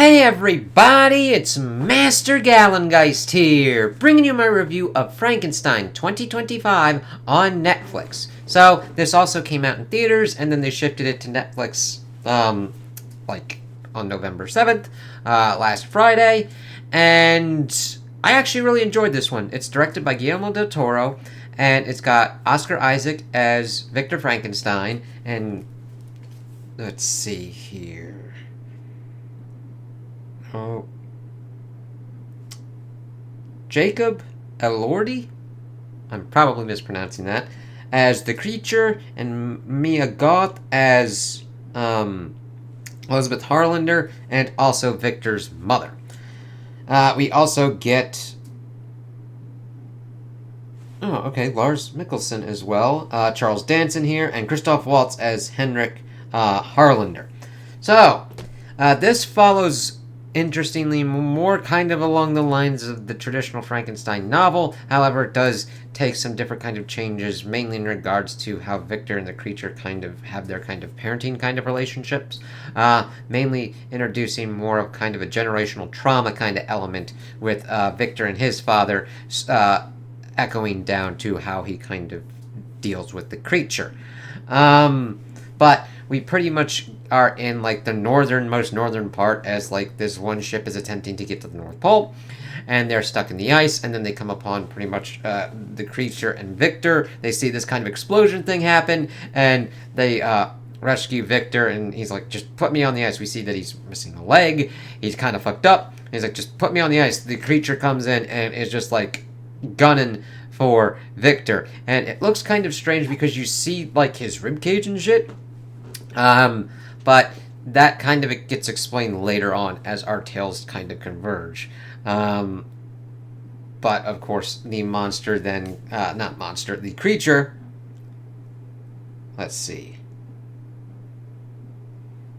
Hey everybody, it's Master Gallengeist here, bringing you my review of Frankenstein 2025 on Netflix. So, this also came out in theaters, and then they shifted it to Netflix, on November 7th, last Friday, and I actually really enjoyed this one. It's directed by Guillermo del Toro, and it's got Oscar Isaac as Victor Frankenstein, and let's see here. Oh. Jacob Elordi? I'm probably mispronouncing that. As the creature, and Mia Goth as Elizabeth Harlander, and also Victor's mother. We also get... Lars Mikkelsen as well. Charles Danson here, and Christoph Waltz as Henrik Harlander. So, this follows... interestingly, more kind of along the lines of the traditional Frankenstein novel. However, it does take some different kind of changes, mainly in regards to how Victor and the creature kind of have their kind of parenting kind of relationships. Mainly introducing more of kind of a generational trauma kind of element with Victor and his father, echoing down to how he kind of deals with the creature. But we pretty much are in like the most northern part, as like this one ship is attempting to get to the North Pole, and they're stuck in the ice, and then they come upon pretty much the creature and Victor. They see this kind of explosion thing happen, and they rescue Victor, and he's like, just put me on the ice. We see that he's missing a leg. He's kind of fucked up. He's like, just put me on the ice. The creature comes in and is just like gunning for Victor, and it looks kind of strange because you see like his ribcage and shit. But that kind of gets explained later on as our tales kind of converge. But of course, the monster then, the creature, let's see.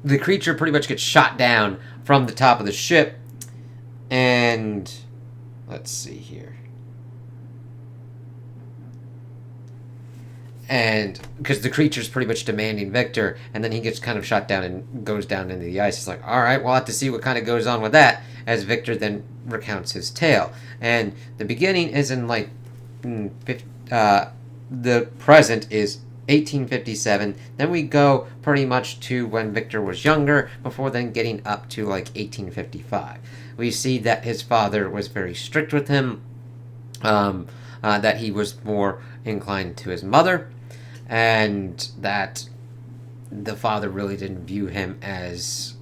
The creature pretty much gets shot down from the top of the ship, and let's see here. And because the creature's pretty much demanding Victor, and then he gets kind of shot down and goes down into the ice. He's like, all right, we'll have to see what kind of goes on with that, as Victor then recounts his tale. And the beginning is in like, the present is 1857. Then we go pretty much to when Victor was younger, before then getting up to like 1855. We see that his father was very strict with him, that he was more inclined to his mother, and that the father really didn't view him as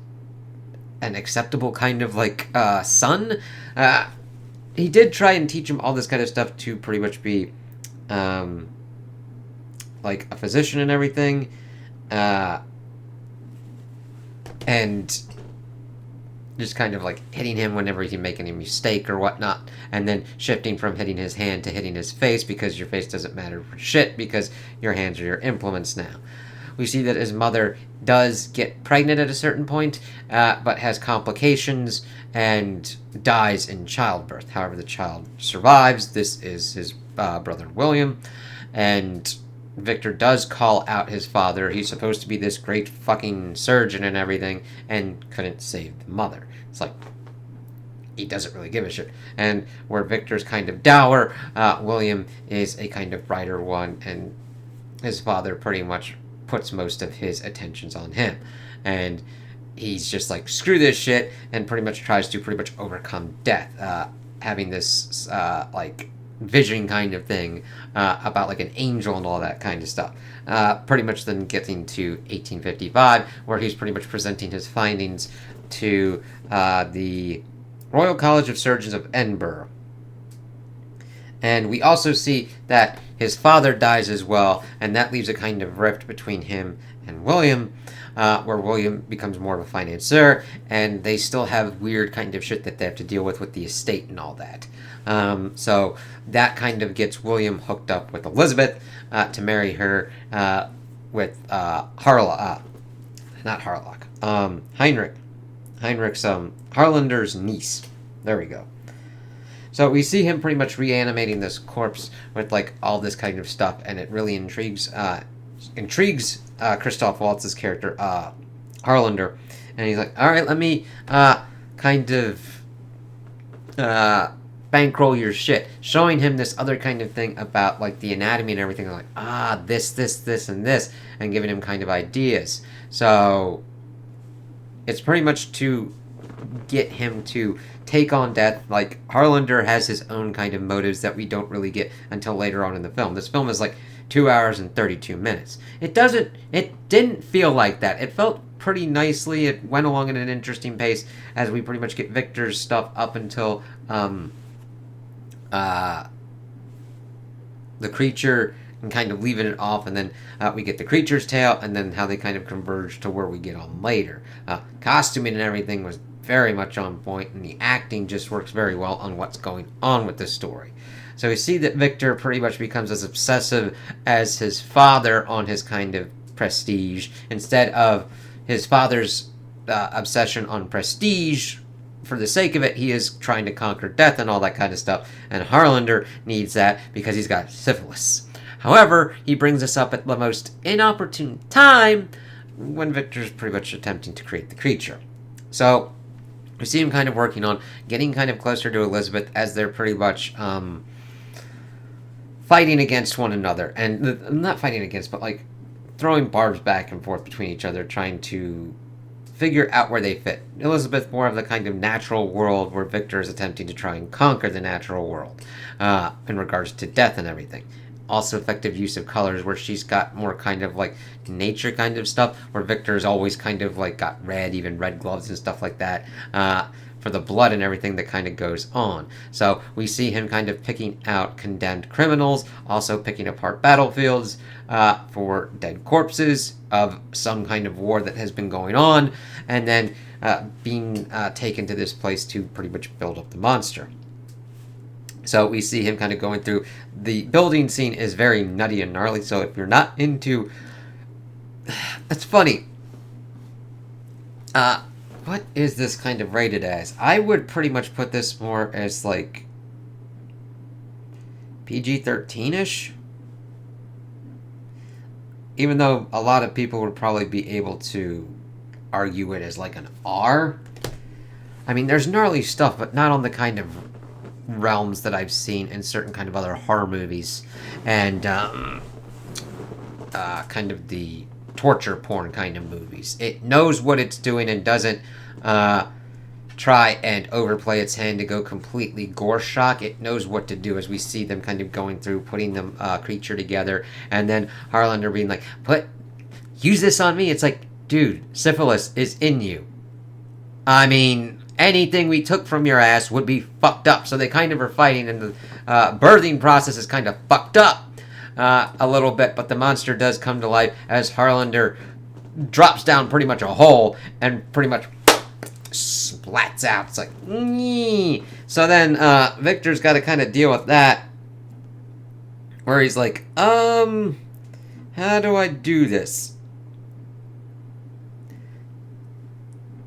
an acceptable kind of like son. He did try and teach him all this kind of stuff to pretty much be like a physician and everything, and just kind of like hitting him whenever he make any mistake or whatnot, and then shifting from hitting his hand to hitting his face, because your face doesn't matter for shit, because your hands are your implements now. We see that his mother does get pregnant at a certain point, but has complications and dies in childbirth. However, the child survives. This is his brother William, and Victor does call out his father. He's supposed to be this great fucking surgeon and everything, and couldn't save the mother. It's like, he doesn't really give a shit. And where Victor's kind of dour, William is a kind of brighter one, and his father pretty much puts most of his attentions on him. And he's just like, screw this shit, and pretty much tries to pretty much overcome death, having this, vision kind of thing about like an angel and all that kind of stuff. Pretty much then getting to 1855, where he's pretty much presenting his findings to the Royal College of Surgeons of Edinburgh. And we also see that his father dies as well, and that leaves a kind of rift between him and William, where William becomes more of a financier, and they still have weird kind of shit that they have to deal with the estate and all that. So that kind of gets William hooked up with Elizabeth to marry her with Heinrich's Harlander's niece. There we go. So we see him pretty much reanimating this corpse with like all this kind of stuff, and it really intrigues Christoph Waltz's character, Harlander, and he's like, all right, let me kind of bankroll your shit, showing him this other kind of thing about like the anatomy and everything, like this and this, and giving him kind of ideas. So it's pretty much to get him to take on death. Like, Harlander has his own kind of motives that we don't really get until later on in the film. This film is like 2 hours and 32 minutes. It didn't feel like that. It felt pretty nicely. It went along at an interesting pace as we pretty much get Victor's stuff up until the creature and kind of leaving it off, and then we get the creature's tale, and then how they kind of converge to where we get on later. Costuming and everything was very much on point, and the acting just works very well on what's going on with the story. So we see that Victor pretty much becomes as obsessive as his father on his kind of prestige, instead of his father's obsession on prestige. For the sake of it, he is trying to conquer death and all that kind of stuff, and Harlander needs that because he's got syphilis. However, he brings us up at the most inopportune time when Victor's pretty much attempting to create the creature. So we see him kind of working on getting kind of closer to Elizabeth as they're pretty much fighting against one another. And not fighting against, but like throwing barbs back and forth between each other, trying to figure out where they fit. Elizabeth more of the kind of natural world, where Victor is attempting to try and conquer the natural world in regards to death and everything. Also effective use of colors, where she's got more kind of like nature kind of stuff, where Victor's always kind of like got red, even red gloves and stuff like that, for the blood and everything that kind of goes on. So we see him kind of picking out condemned criminals, also picking apart battlefields for dead corpses of some kind of war that has been going on, and then being taken to this place to pretty much build up the monster. So we see him kind of going through. The building scene is very nutty and gnarly, so if you're not into... It's funny. What is this kind of rated as? I would pretty much put this more as like PG-13-ish. Even though a lot of people would probably be able to argue it as like an R. I mean, there's gnarly stuff, but not on the kind of realms that I've seen in certain kind of other horror movies, and kind of the torture porn kind of movies. It knows what it's doing and doesn't try and overplay its hand to go completely gore shock. It knows what to do, as we see them kind of going through, putting the creature together, and then Harlander being like, use this on me. It's like, dude, syphilis is in you. I mean, anything we took from your ass would be fucked up. So they kind of are fighting, and the birthing process is kind of fucked up a little bit. But the monster does come to life as Harlander drops down pretty much a hole and pretty much splats out. It's like, nee. So then Victor's got to kind of deal with that, where he's like, how do I do this?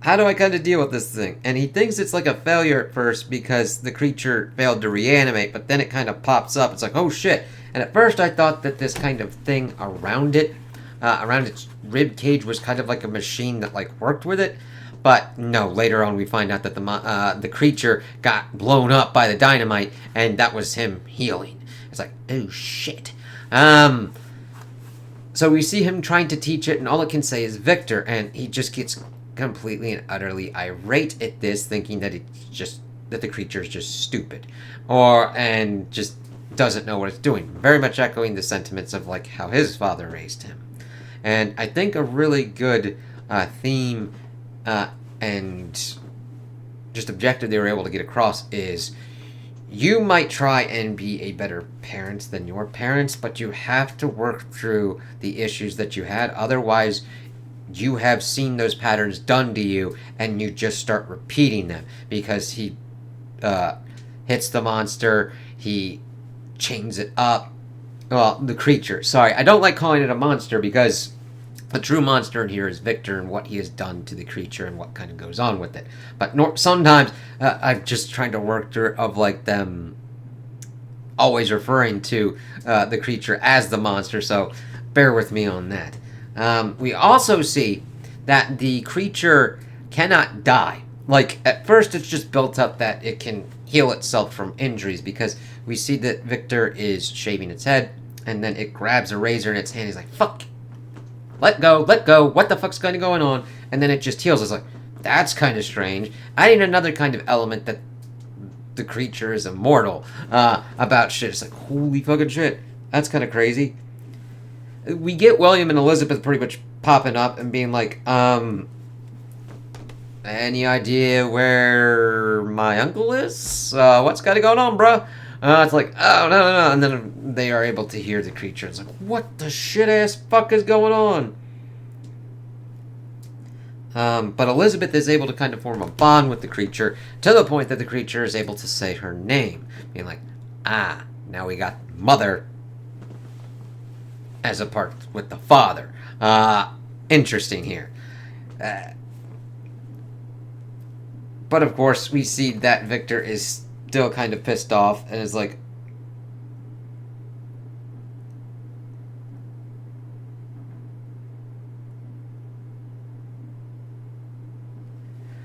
How do I kind of deal with this thing? And he thinks it's like a failure at first because the creature failed to reanimate, but then it kind of pops up. It's like, oh shit. And at first I thought that this kind of thing around it, around its rib cage, was kind of like a machine that like worked with it. But no, later on we find out that the creature got blown up by the dynamite, and that was him healing. It's like, oh shit. So we see him trying to teach it, and all it can say is Victor, and he just gets completely and utterly irate at this, thinking that the creature is just stupid, and just doesn't know what it's doing. Very much echoing the sentiments of like how his father raised him. And I think a really good theme and just objective they were able to get across is, you might try and be a better parent than your parents, but you have to work through the issues that you had. Otherwise, you have seen those patterns done to you, and you just start repeating them. Because he hits the monster, he chains it up. Well, the creature. Sorry, I don't like calling it a monster, because the true monster in here is Victor and what he has done to the creature and what kind of goes on with it. But sometimes I'm just trying to work through of like them always referring to the creature as the monster, so bear with me on that. We also see that the creature cannot die. like, at first it's just built up that it can heal itself from injuries, because we see that Victor is shaving its head, and then it grabs a razor in its hand. He's like, fuck, let go, what the fuck's going on? And then it just heals. It's like, that's kind of strange. Adding another kind of element that the creature is immortal about shit. It's like, holy fucking shit, that's kind of crazy. We get William and Elizabeth pretty much popping up and being like, any idea where my uncle is? What's got going on, bro? It's like, oh, no. And then they are able to hear the creature. It's like, what the shit-ass fuck is going on? But Elizabeth is able to kind of form a bond with the creature, to the point that the creature is able to say her name. Being like, now we got mother as a part with the father. Interesting here. But of course, we see that Victor is still kind of pissed off and is like,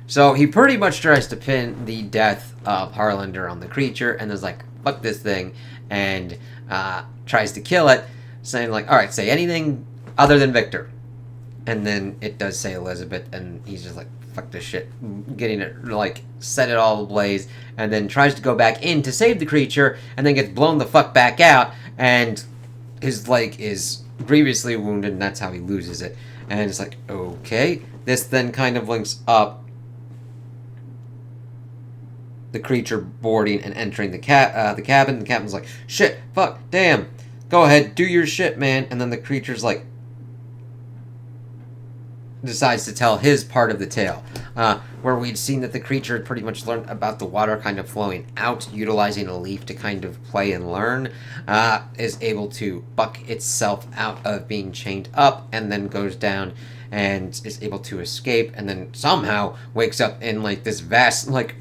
so he pretty much tries to pin the death of Harlander on the creature, and is like, fuck this thing, and tries to kill it, saying like, alright, say anything other than Victor. And then it does say Elizabeth, and he's just like, fuck this shit, getting it, like, set it all ablaze, and then tries to go back in to save the creature, and then gets blown the fuck back out, and his leg is grievously wounded, and that's how he loses it. And it's like, okay. This then kind of links up the creature boarding and entering the cabin. The captain's like, shit, fuck, damn, go ahead, do your shit, man. And then the creature's like, decides to tell his part of the tale, where we'd seen that the creature had pretty much learned about the water kind of flowing out, utilizing a leaf to kind of play and learn, is able to buck itself out of being chained up, and then goes down and is able to escape, and then somehow wakes up in like this vast, like,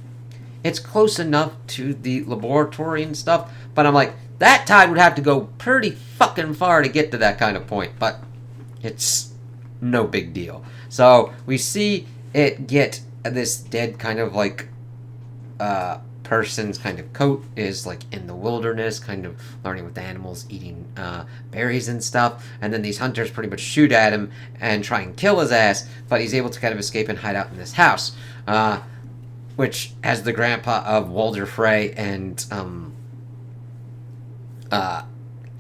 it's close enough to the laboratory and stuff, but I'm like, that tide would have to go pretty fucking far to get to that kind of point, but it's no big deal. So we see it get this dead kind of like person's kind of coat, is like in the wilderness, kind of learning with animals, eating berries and stuff, and then these hunters pretty much shoot at him and try and kill his ass, but he's able to kind of escape and hide out in this house, which has the grandpa of Walder Frey and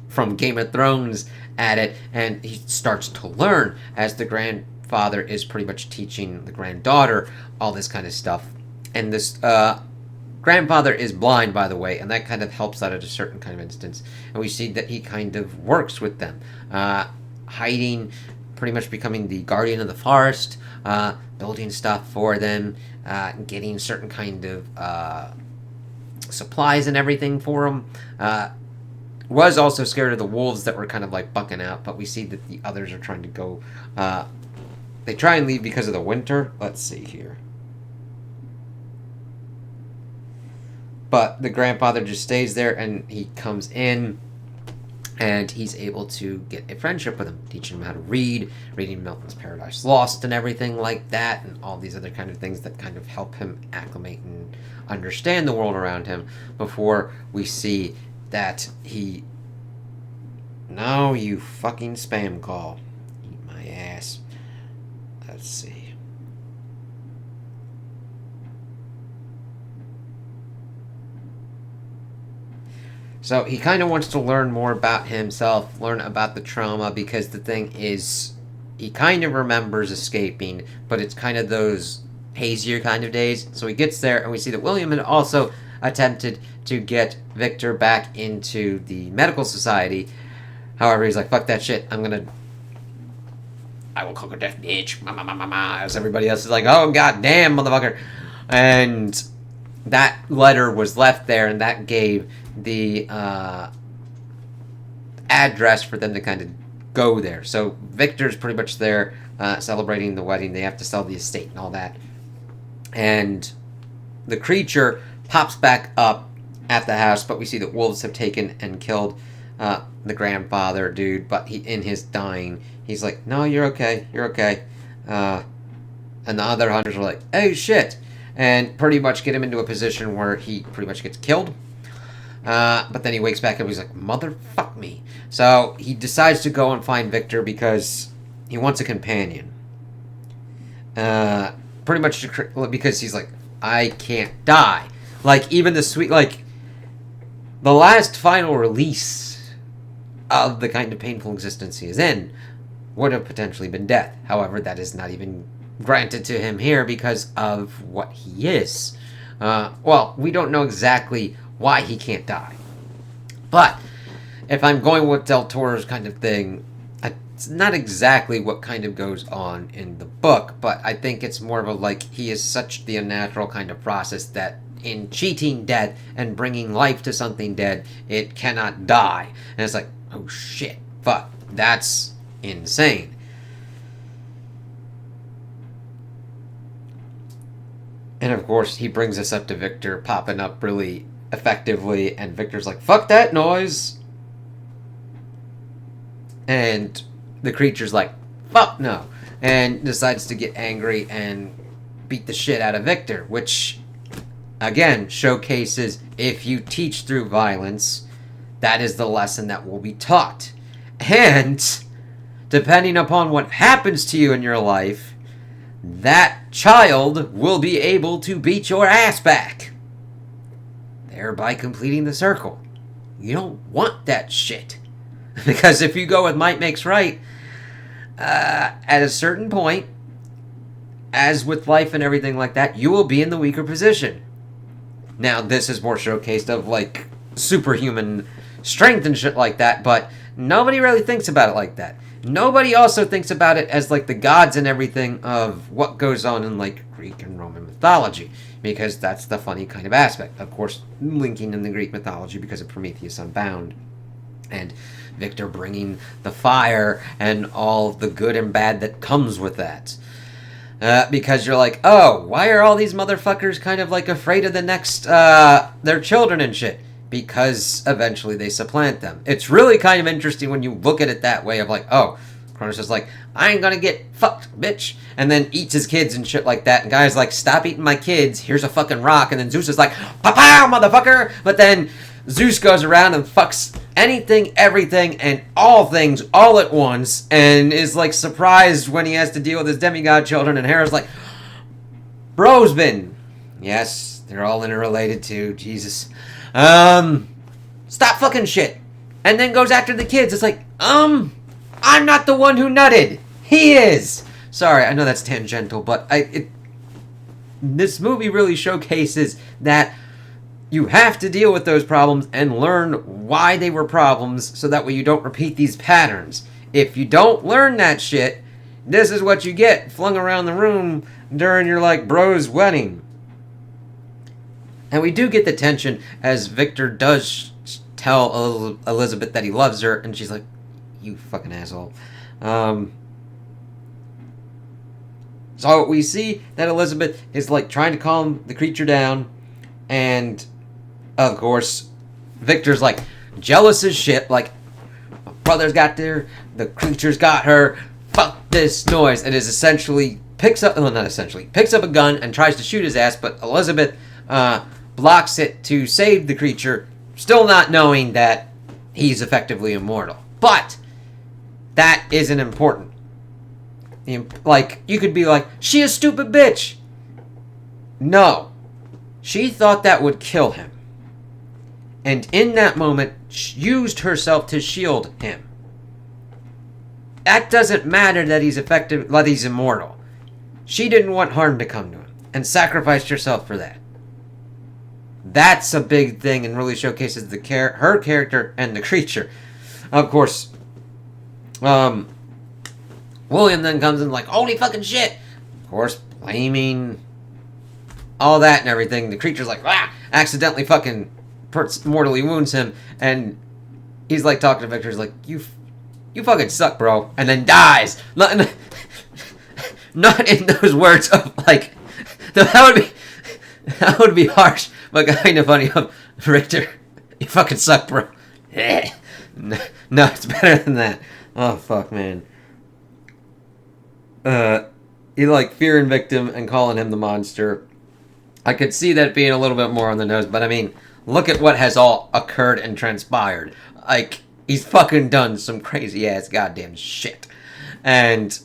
from Game of Thrones at it, and he starts to learn as the grandfather is pretty much teaching the granddaughter all this kind of stuff. And this grandfather is blind, by the way, and that kind of helps out at a certain kind of instance. And we see that he kind of works with them, hiding, pretty much becoming the guardian of the forest, building stuff for them, getting certain kind of supplies and everything for them. Was also scared of the wolves that were kind of like bucking out, but we see that the others are trying to go, they try and leave because of the winter. Let's see here. But the grandfather just stays there, and he comes in, and he's able to get a friendship with him, teaching him how to read, reading Milton's Paradise Lost and everything like that, and all these other kind of things that kind of help him acclimate and understand the world around him, before we see that he... No, you fucking spam call. Eat my ass. Let's see. So he kind of wants to learn more about himself, learn about the trauma, because the thing is, he kind of remembers escaping, but it's kind of those hazier kind of days. So he gets there, and we see that William had also attempted to get Victor back into the medical society. However, he's like, fuck that shit, I will conquer death, bitch, as everybody else is like, oh god damn, motherfucker. And that letter was left there, and that gave the address for them to kind of go there. So Victor's pretty much there, celebrating the wedding. They have to sell the estate and all that. And the creature pops back up at the house, but we see that wolves have taken and killed the grandfather dude, but he, in his dying, he's like, no, you're okay, and the other hunters are like, oh shit. and pretty much get him into a position where he pretty much gets killed. But then he wakes back up and he's like, motherfuck me. So he decides to go and find Victor because he wants a companion. Pretty much because he's like, I can't die. Like, even the sweet, like, the last final release of the kind of painful existence he is in would have potentially been death. However, that is not even granted to him here because of what he is. Well, we don't know exactly why he can't die. But if I'm going with Del Toro's kind of thing, it's not exactly what kind of goes on in the book, but I think it's more of a, like, he is such the unnatural kind of process that in cheating death and bringing life to something dead, it cannot die. And it's like, oh shit, fuck, that's insane. And of course, he brings us up to Victor popping up really effectively, and Victor's like, fuck that noise. And the creature's like, fuck no. And decides to get angry and beat the shit out of Victor, which, again, showcases if you teach through violence, that is the lesson that will be taught. And depending upon what happens to you in your life, that child will be able to beat your ass back, thereby completing the circle. You don't want that shit. Because if you go with might makes right, at a certain point, as with life and everything like that, you will be in the weaker position. Now, this is more showcased of, like, superhuman strength and shit like that, but nobody really thinks about it like that. Nobody also thinks about it as, like, the gods and everything of what goes on in, like, Greek and Roman mythology, because that's the funny kind of aspect. Of course, linking in the Greek mythology because of Prometheus Unbound, and Victor bringing the fire and all the good and bad that comes with that. Because you're like, oh, why are all these motherfuckers kind of, like, afraid of the next, their children and shit? Because eventually they supplant them. It's really kind of interesting when you look at it that way of like, oh, Cronus is like, I ain't gonna get fucked, bitch. And then eats his kids and shit like that. And Gaia's like, stop eating my kids. Here's a fucking rock. And then Zeus is like, pa-pow, motherfucker. But then Zeus goes around and fucks anything, everything, and all things all at once. And is like surprised when he has to deal with his demigod children. And Hera's like, bro's been. Yes, they're all interrelated too. Jesus. Stop fucking shit. And then goes after the kids. It's like, I'm not the one who nutted. He is. Sorry, I know that's tangential, but this movie really showcases that you have to deal with those problems and learn why they were problems so that way you don't repeat these patterns. If you don't learn that shit, this is what you get flung around the room during your, like, bro's wedding. And we do get the tension as Victor does tell Elizabeth that he loves her, and she's like, you fucking asshole. So we see that Elizabeth is, like, trying to calm the creature down, and, of course, Victor's, like, jealous as shit, like, my brother's got her, the creature's got her, fuck this noise, and is essentially picks up a gun and tries to shoot his ass, but Elizabeth, blocks it to save the creature, still not knowing that he's effectively immortal. But that isn't important. Like, you could be like, she a stupid bitch. No. She thought that would kill him. And in that moment, used herself to shield him. That doesn't matter that he's effective, that he's immortal. She didn't want harm to come to him, and sacrificed herself for that. That's a big thing and really showcases her character and the creature. Of course, William then comes in like, holy fucking shit! Of course, blaming all that and everything. The creature's like, accidentally fucking mortally wounds him, and he's like talking to Victor, he's like, you fucking suck, bro, and then dies. Not in those words of like, that would be harsh, but kind of funny. Richter, you fucking suck, bro. No, it's better than that. Oh, fuck, man. He, like, fearing victim and calling him the monster. I could see that being a little bit more on the nose, but I mean, look at what has all occurred and transpired. Like, he's fucking done some crazy ass goddamn shit. And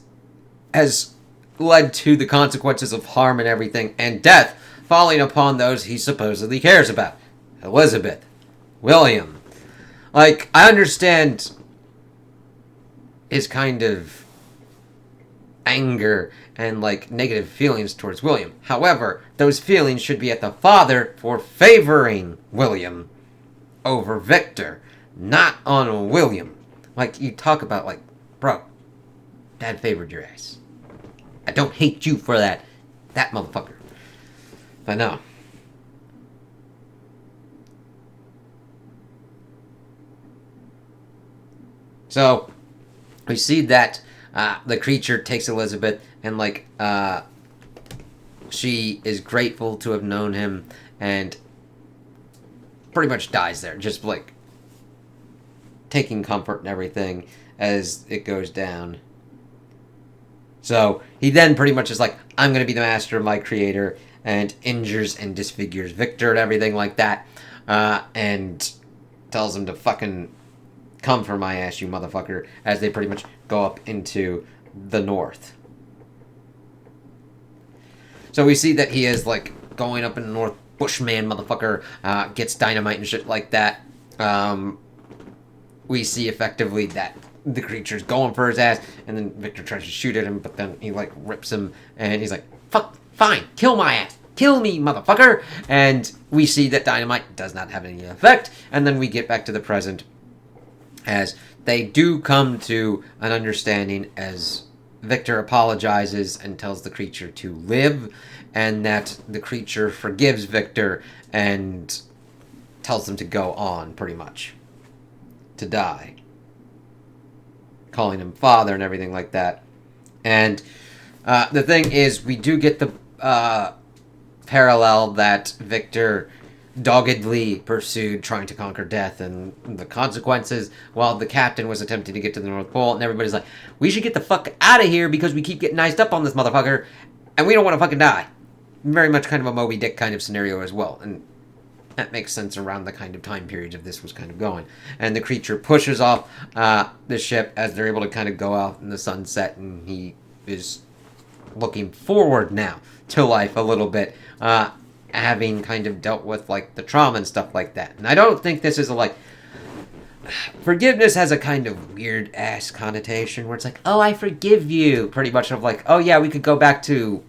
has led to the consequences of harm and everything, and death falling upon those he supposedly cares about. Elizabeth. William. Like, I understand his kind of anger and, like, negative feelings towards William. However, those feelings should be at the father for favoring William over Victor, not on William. Like, you talk about, like, bro, Dad favored your ass. I don't hate you for that. That motherfucker. But no. So, we see that the creature takes Elizabeth and, like, she is grateful to have known him and pretty much dies there. Just, like, taking comfort and everything as it goes down. So, he then pretty much is like, I'm going to be the master of my creator, and injures and disfigures Victor and everything like that, and tells him to fucking come for my ass, you motherfucker, as they pretty much go up into the north. So we see that he is, like, going up in the north, bushman motherfucker, gets dynamite and shit like that. We see effectively that the creature's going for his ass, and then Victor tries to shoot at him, but then he, like, rips him, and he's like, fuck, fine, kill my ass, kill me, motherfucker, and we see that dynamite does not have any effect, and then we get back to the present, as they do come to an understanding, as Victor apologizes and tells the creature to live, and that the creature forgives Victor, and tells them to go on, pretty much, to die. Calling him father and everything like that. And the thing is, we do get the parallel that Victor doggedly pursued trying to conquer death and the consequences while the captain was attempting to get to the North Pole, and everybody's like, we should get the fuck out of here because we keep getting iced up on this motherfucker and we don't want to fucking die. Very much kind of a Moby Dick kind of scenario as well, and that makes sense around the kind of time periods of this was kind of going. And the creature pushes off the ship as they're able to kind of go out in the sunset, and he is looking forward now to life a little bit, having kind of dealt with, like, the trauma and stuff like that. And I don't think this is a, like, forgiveness has a kind of weird ass connotation where it's like, oh, I forgive you, pretty much of like, oh yeah, we could go back to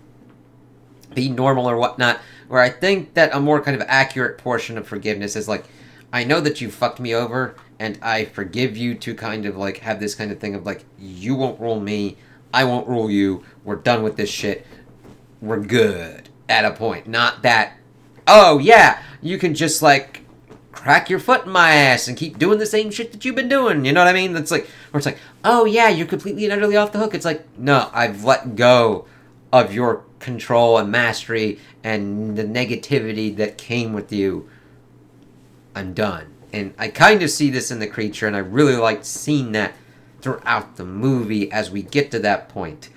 be normal or whatnot. Where I think that a more kind of accurate portion of forgiveness is like, I know that you fucked me over, and I forgive you, to kind of like have this kind of thing of like, you won't rule me, I won't rule you, we're done with this shit, we're good at a point. Not that, oh yeah, you can just like crack your foot in my ass and keep doing the same shit that you've been doing, you know what I mean? That's like, where it's like, oh yeah, you're completely and utterly off the hook. It's like, no, I've let go of your control and mastery and the negativity that came with you. I'm done. And I kind of see this in the creature, and I really liked seeing that throughout the movie as we get to that point.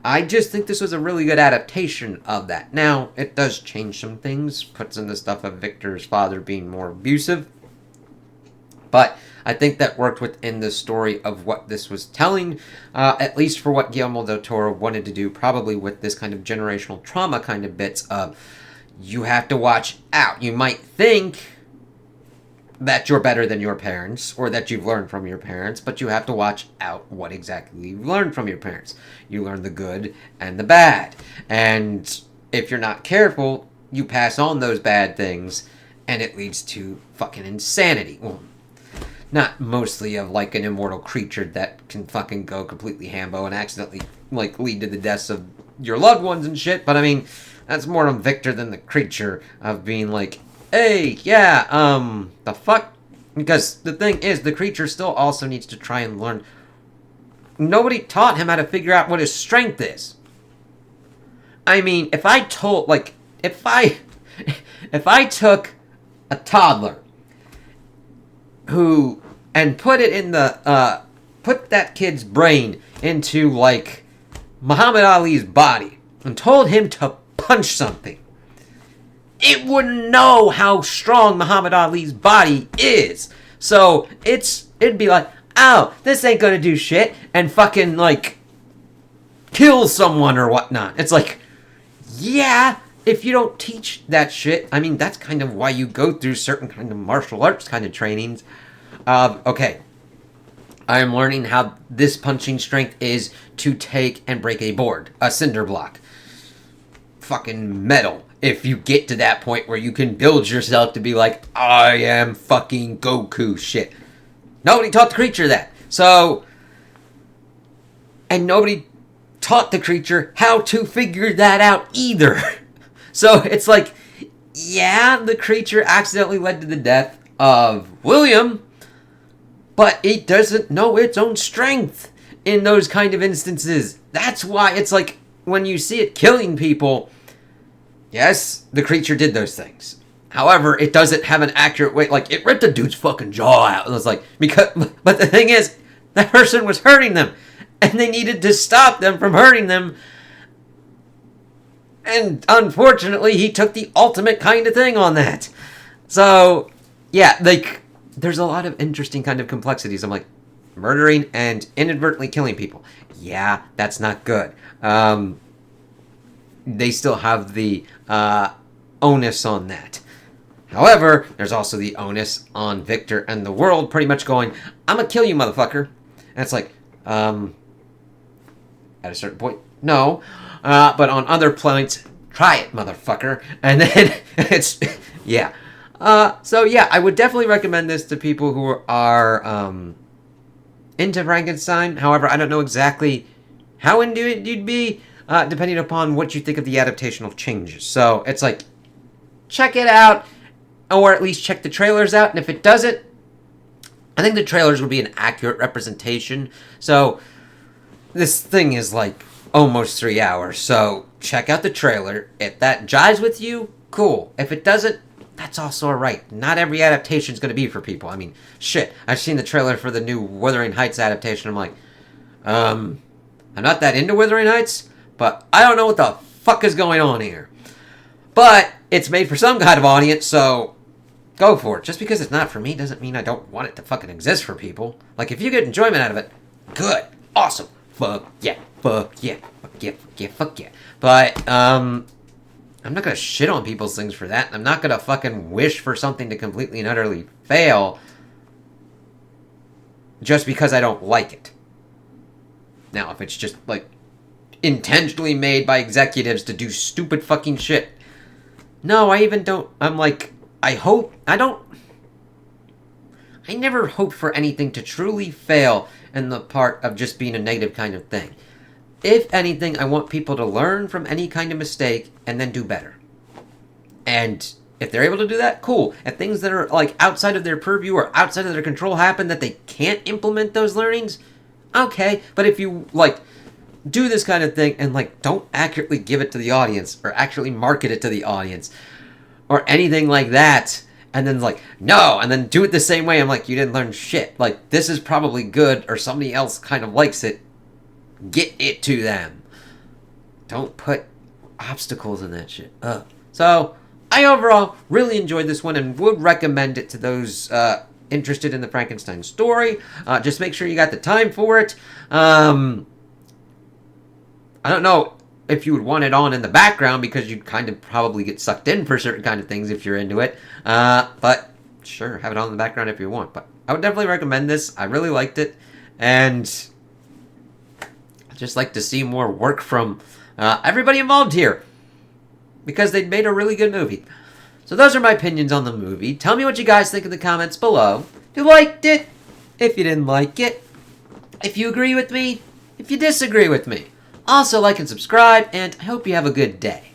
I just think this was a really good adaptation of that. Now, it does change some things, puts in the stuff of Victor's father being more abusive, but I think that worked within the story of what this was telling, at least for what Guillermo del Toro wanted to do, probably with this kind of generational trauma kind of bits of, you have to watch out. You might think that you're better than your parents, or that you've learned from your parents, but you have to watch out what exactly you've learned from your parents. You learn the good and the bad. And if you're not careful, you pass on those bad things, and it leads to fucking insanity. Well, not mostly of like an immortal creature that can fucking go completely hambo and accidentally like lead to the deaths of your loved ones and shit, but I mean, that's more on Victor than the creature of being like, hey, yeah, the fuck? Because the thing is, the creature still also needs to try and learn. Nobody taught him how to figure out what his strength is. I mean, if I told, like, if I took a toddler who, and put it in the, put that kid's brain into, like, Muhammad Ali's body, and told him to punch something, it wouldn't know how strong Muhammad Ali's body is. So it'd be like, oh, this ain't gonna do shit, and fucking like kill someone or whatnot. It's like, yeah, if you don't teach that shit, I mean, that's kind of why you go through certain kind of martial arts kind of trainings. Okay, I am learning how this punching strength is to take and break a board, a cinder block. Fucking metal. If you get to that point where you can build yourself to be like, I am fucking Goku shit. Nobody taught the creature that. So, and nobody taught the creature how to figure that out either. So it's like, yeah, the creature accidentally led to the death of William, but it doesn't know its own strength in those kind of instances. That's why it's like, when you see it killing people, yes, the creature did those things. However, it doesn't have an accurate way. Like, it ripped a dude's fucking jaw out. And it's like, but the thing is, that person was hurting them. And they needed to stop them from hurting them. And unfortunately, he took the ultimate kind of thing on that. So, yeah, like, there's a lot of interesting kind of complexities. I'm like, murdering and inadvertently killing people. Yeah, that's not good. They still have the onus on that. However, there's also the onus on Victor and the world pretty much going, I'm gonna kill you, motherfucker. And it's like, at a certain point, no. But on other points, try it, motherfucker. And then it's, yeah. So yeah, I would definitely recommend this to people who are into Frankenstein. However, I don't know exactly how into it you'd be, depending upon what you think of the adaptational changes. So it's like, check it out, or at least check the trailers out. And if it doesn't, I think the trailers would be an accurate representation. So this thing is like almost 3 hours. So check out the trailer. If that jives with you, cool. If it doesn't, that's also alright. Not every adaptation is going to be for people. I mean, shit. I've seen the trailer for the new Wuthering Heights adaptation. I'm like, I'm not that into Wuthering Heights, but I don't know what the fuck is going on here. But it's made for some kind of audience, so go for it. Just because it's not for me doesn't mean I don't want it to fucking exist for people. Like, if you get enjoyment out of it, good. Awesome. Fuck yeah. Fuck yeah. Fuck yeah. Fuck yeah. Fuck yeah. But, I'm not gonna shit on people's things for that. I'm not gonna fucking wish for something to completely and utterly fail just because I don't like it. Now, if it's just, like, intentionally made by executives to do stupid fucking shit. No, I even don't. I'm like, I never hope for anything to truly fail in the part of just being a negative kind of thing. If anything, I want people to learn from any kind of mistake and then do better. And if they're able to do that, cool. If things that are like outside of their purview or outside of their control happen that they can't implement those learnings, okay. But if you like do this kind of thing and like don't accurately give it to the audience or actually market it to the audience or anything like that, and then like, no, and then do it the same way, I'm like, you didn't learn shit. Like, this is probably good or somebody else kind of likes it. Get it to them. Don't put obstacles in that shit. So, I overall really enjoyed this one and would recommend it to those interested in the Frankenstein story. Just make sure you got the time for it. I don't know if you would want it on in the background because you'd kind of probably get sucked in for certain kind of things if you're into it. But sure, have it on in the background if you want. But I would definitely recommend this. I really liked it. And I'd just like to see more work from everybody involved here. Because they made a really good movie. So those are my opinions on the movie. Tell me what you guys think in the comments below. If you liked it. If you didn't like it. If you agree with me. If you disagree with me. Also, like and subscribe, and I hope you have a good day.